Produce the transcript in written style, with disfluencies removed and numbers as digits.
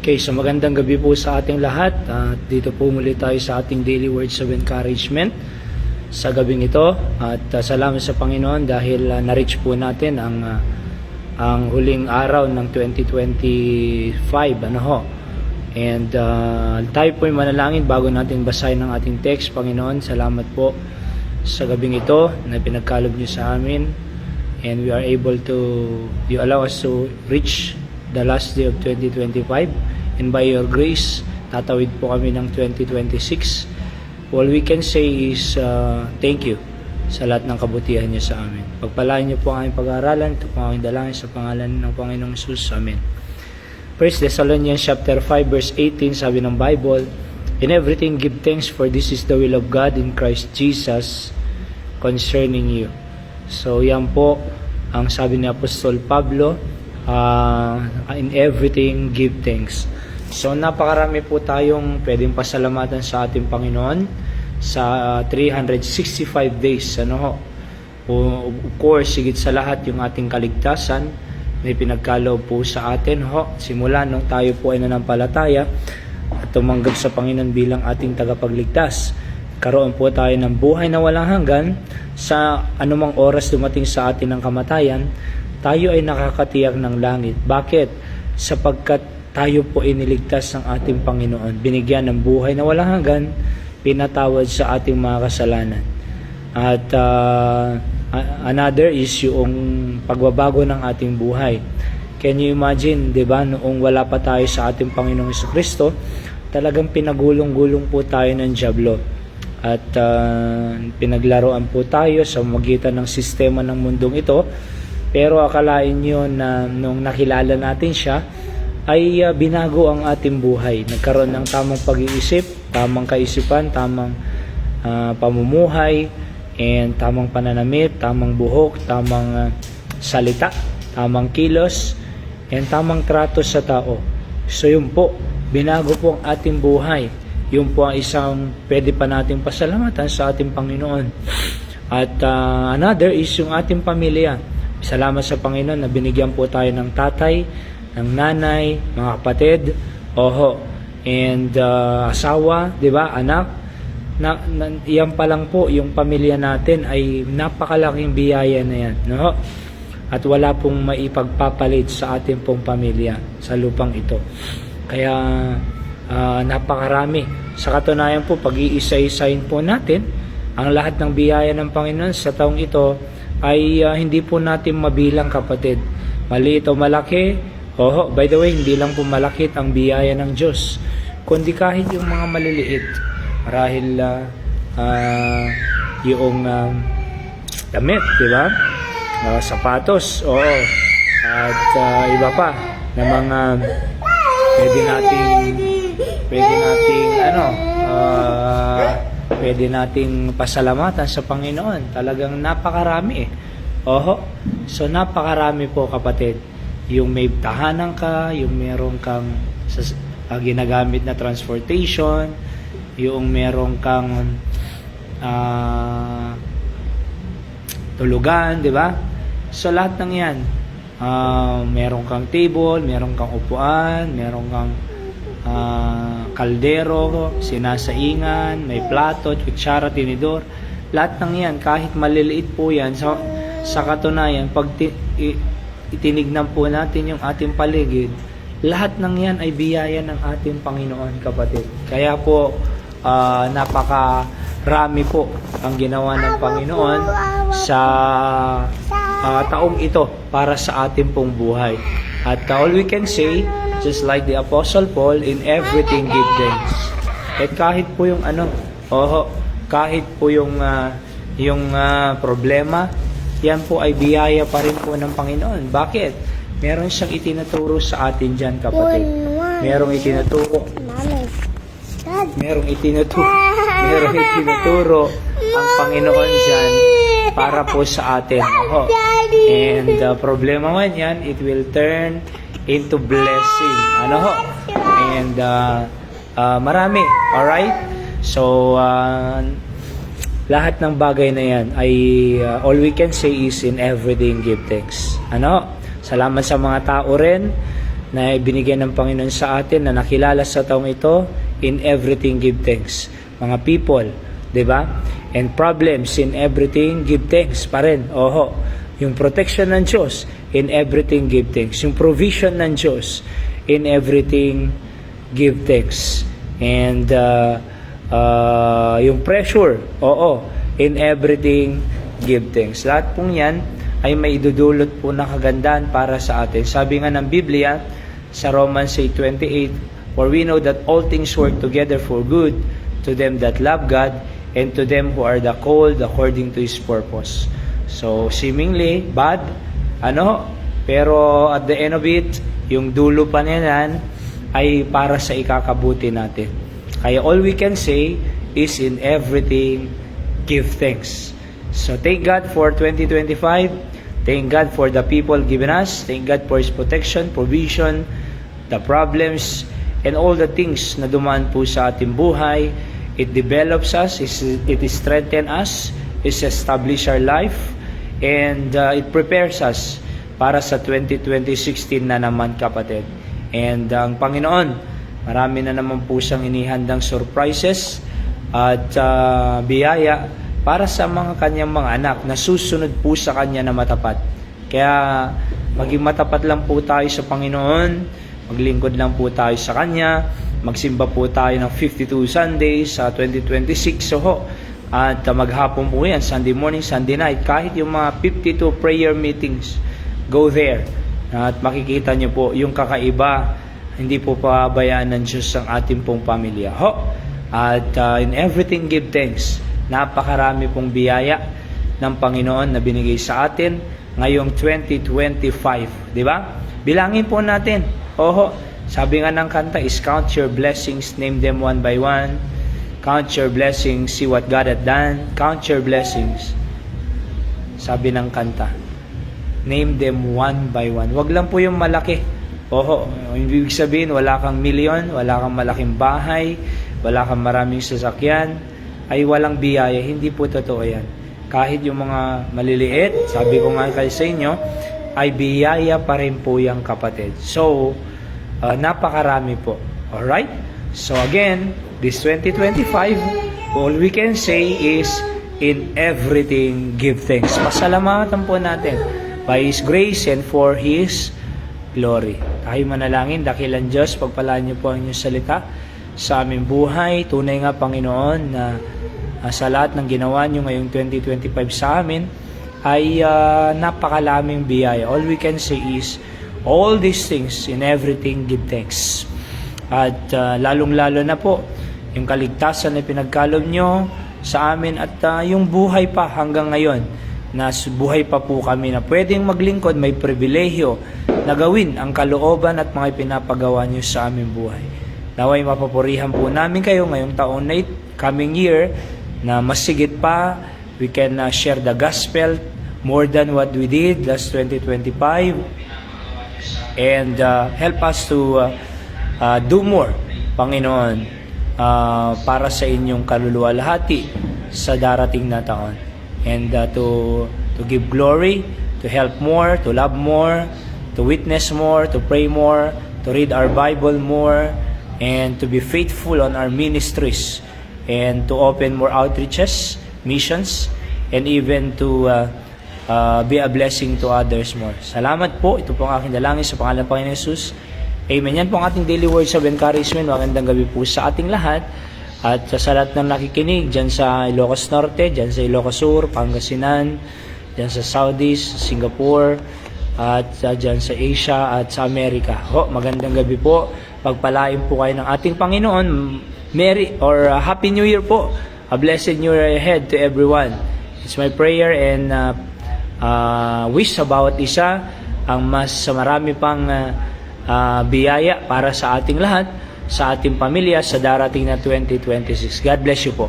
Okay, so magandang gabi po sa ating lahat. Dito po muli tayo sa ating daily words of encouragement sa gabing ito. At salamat sa Panginoon dahil na-reach po natin ang huling araw ng 2025. And tayo po ay manalangin bago natin basahin ang ating text. Panginoon, salamat po sa gabing ito na pinagkalob niyo sa amin. And we are able to, you allow us to reach the last day of 2025. And by your grace, tatawid po kami ng 2026. All we can say is thank you sa lahat ng kabutihan niyo sa amin. Pagpalain niyo po ang aming pag-aaralan. Ito po ang aming dalangin sa pangalan ng Panginoong Jesus. Amen. 1 Thessalonians chapter 5 verse 18, sabi ng Bible, "In everything give thanks, for this is the will of God in Christ Jesus concerning you." So yan po ang sabi ni Apostol Pablo, in everything give thanks. So napakarami po tayong pwedeng pasalamatan sa ating Panginoon sa 365 days. Of course, higit sa lahat yung ating kaligtasan may pinagkaloob po sa atin. Simula nung tayo po ay nanampalataya at tumanggap sa Panginoon bilang ating tagapagligtas. Karoon po tayo ng buhay na walang hanggan. Sa anumang oras dumating sa atin ang kamatayan, tayo ay nakakatiyak ng langit. Bakit? Sapagkat tayo po iniligtas ng ating Panginoon. Binigyan ng buhay na walang hanggan, pinatawad sa ating mga kasalanan. At another is yung pagbabago ng ating buhay. Can you imagine, di ba, noong wala pa tayo sa ating Panginoong Jesucristo, talagang pinagulong-gulong po tayo ng dyablo. At pinaglaruan po tayo sa magitan ng sistema ng mundong ito. Pero akalain nyo na nung nakilala natin siya, ay binago ang ating buhay. Nagkaroon ng tamang pag-iisip, tamang kaisipan, tamang pamumuhay, and tamang pananamit, tamang buhok, tamang salita, tamang kilos, and tamang trato sa tao. So yun po, binago po ang ating buhay. Yun po ang isang pwede pa nating pasalamatan sa ating Panginoon. At another is yung ating pamilya. Salamat sa Panginoon na binigyan po tayo ng tatay, ng nanay, mga kapatid, and asawa, di ba, anak. Yan pa lang po, yung pamilya natin ay napakalaking biyaya na yan. At wala pong maipagpapalit sa ating pong pamilya sa lupang ito. Kaya napakarami. Sa katunayan po, pag-iisa-isahin po natin ang lahat ng biyaya ng Panginoon sa taong ito ay hindi po natin mabilang, kapatid. Maliit o malaki, by the way, hindi lang po malakit ang biyaya ng Diyos, kundi kahit yung mga maliliit. Marahil yung damit, di ba? Sapatos, at iba pa na mga pwede nating pasalamatan sa Panginoon. Talagang napakarami. So napakarami po, kapatid. Yung may tahanan ka, yung meron kang ginagamit na transportation, yung meron kang tulugan, di ba? So lahat ng yan, meron kang table, meron kang upuan, meron kang kaldero, sinasaingan, may plato, kutsara, tinidor. Lahat ng yan, kahit maliliit po yan, sa katunayan, pag itinignan po natin yung ating paligid, lahat ng yan ay biyaya ng ating Panginoon, kapatid. Kaya po, napakarami po ang ginawa ng Panginoon sa taong ito para sa ating pong buhay. At all we can say, just like the Apostle Paul, in everything give thanks. At kahit po yung kahit po yung problema, yan po ay biyaya pa rin po ng Panginoon. Bakit? Meron siyang itinuturo sa atin dyan, kapatid. Merong itinuturo ang Panginoon dyan para po sa atin. And problema man yan, it will turn into blessing. And marami. Alright? So, lahat ng bagay na yan ay all we can say is in everything give thanks. Salamat sa mga tao rin na binigyan ng Panginoon sa atin na nakilala sa taong ito, in everything give thanks. Mga people, di ba? And problems, in everything give thanks pa rin. Oho, yung protection ng Diyos, in everything give thanks. Yung provision ng Diyos, in everything give thanks. And yung pressure, in everything give thanks. Lahat pong yan ay may idudulot po ng kagandahan para sa atin. Sabi nga ng Biblia sa Romans 8:28, for we know that all things work together for good to them that love God and to them who are the called according to His purpose. So, seemingly bad, pero at the end of it, yung dulo pa niyan ay para sa ikakabuti natin. Kaya all we can say is in everything, give thanks. So, thank God for 2025. Thank God for the people given us. Thank God for His protection, provision, the problems, and all the things na dumaan po sa ating buhay. It develops us, it strengthens us, it establishes our life, and it prepares us para sa 2016 na naman, kapatid. And ang Panginoon, marami na naman po siyang inihandang surprises at biyaya para sa mga kanyang mga anak na susunod po sa kanya na matapat. Kaya maging matapat lang po tayo sa Panginoon, maglingkod lang po tayo sa kanya, magsimba po tayo ng 52 Sundays sa 2026. At maghapon po yan, Sunday morning, Sunday night, kahit yung mga 52 prayer meetings, go there. At makikita nyo po yung kakaiba, hindi po pabayaan ng Diyos ang ating pong pamilya. At in everything give thanks. Napakarami pong biyaya ng Panginoon na binigay sa atin ngayong 2025. Di ba? Bilangin po natin. Sabi nga ng kanta is count your blessings, name them one by one. Count your blessings, see what God had done. Count your blessings. Sabi ng kanta, name them one by one. Wag lang po yung malaki. Ibig sabihin, wala kang milyon, wala kang malaking bahay, wala kang maraming sasakyan, ay walang biyaya. Hindi po totoo yan. Kahit yung mga maliliit, sabi ko nga kayo sa inyo, ay biyaya pa rin po yung kapatid. So, napakarami po. Alright? So again, this 2025, all we can say is, in everything give thanks. Pasalamatan po natin by His grace and for His glory. Tayo manalangin, dakilang Diyos, pagpalaan niyo po ang inyong salita sa aming buhay. Tunay nga, Panginoon, na sa lahat ng ginawa niyo ngayong 2025 sa amin, ay napakalaming biyaya. All we can say is, all these things, in everything, give thanks. At lalong-lalo na po, yung kaligtasan na pinagkaloob nyo sa amin at yung buhay pa hanggang ngayon, na buhay pa po kami na pwedeng maglingkod, may pribilehyo na gawin ang kalooban at mga pinapagawa nyo sa aming buhay. Naway mapapurihan po namin kayo ngayong taon na coming year, na mas sigit pa, we can share the gospel more than what we did last 2025. And help us to do more, Panginoon, para sa inyong kaluluwalhati sa darating na taon. And to give glory, to help more, to love more, to witness more, to pray more, to read our Bible more, and to be faithful on our ministries, and to open more outreaches, missions, and even to be a blessing to others more. Salamat po. Ito po ang aking dalangin sa pangalan ng Panginoon Jesus. Amen. Yan po ang ating daily words of encouragement. Magandang gabi po sa ating lahat. At sa lahat ng nakikinig, dyan sa Ilocos Norte, dyan sa Ilocos Sur, Pangasinan, dyan sa Saudi, Singapore, at dyan sa Asia at sa Amerika. Magandang gabi po. Pagpalain po kayo ng ating Panginoon. Merry or Happy New Year po. A blessed New Year ahead to everyone. It's my prayer and wish sa bawat isa ang mas marami pang biyaya para sa ating lahat, sa ating pamilya sa darating na 2026. God bless you po.